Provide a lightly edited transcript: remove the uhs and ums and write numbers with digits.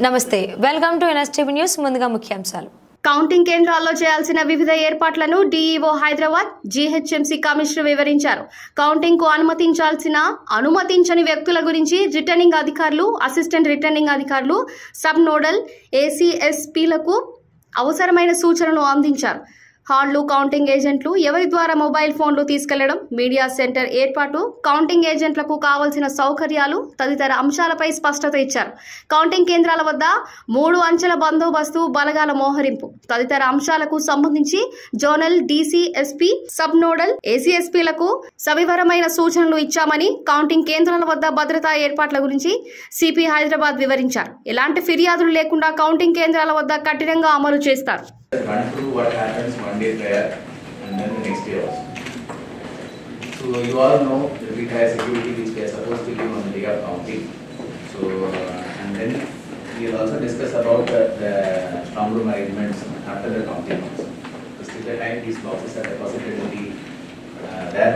నమస్తే welcome to NSTV news ముందుగా ముఖ్యాంశాలు కౌంటింగ్ కేంద్రాల్లో చేయాల్సిన వివిధ ఏర్పాట్లను డీఈఓ హైదరాబాద్ జీహెచ్ఎంసీ కమిషనర్ వివరించారు. కౌంటింగ్ కు అనుమతించని వ్యక్తుల గురించి రిటర్నింగ్ అధికారులు, అసిస్టెంట్ రిటర్నింగ్ అధికారులు, సబ్ నోడల్ ఏసీఎస్పీలకు అవసరమైన సూచనలు అందించారు. హాళ్లు, కౌంటింగ్ ఏజెంట్లు ఎవరి ద్వారా మొబైల్ ఫోన్లు తీసుకెళ్లడం, మీడియా సెంటర్ ఏర్పాటు, కౌంటింగ్ ఏజెంట్లకు కావాల్సిన సౌకర్యాలు తదితర అంశాలపై స్పష్టత ఇచ్చారు. కౌంటింగ్ కేంద్రాల వద్ద 3 అంచెల బందోబస్తు, బలగాల మోహరింపు తదితర అంశాలకు సంబంధించి జోనల్ డీసీఎస్పీ, సబ్ నోడల్ ఏసీఎస్పీలకు సవివరమైన సూచనలు ఇచ్చామని కౌంటింగ్ కేంద్రాల వద్ద భద్రతా ఏర్పాట్ల గురించి సిపి హైదరాబాద్ వివరించారు. ఎలాంటి ఫిర్యాదులు లేకుండా కౌంటింగ్ కేంద్రాల వద్ద కఠినంగా అమలు చేస్తారు. Run through what happens one day prior and then the next day also. So you all know the entire security which we are supposed to give on the day of counting. So and then we will also discuss about the strong room arrangements after the counting also. So till the time these boxes are deposited in the there.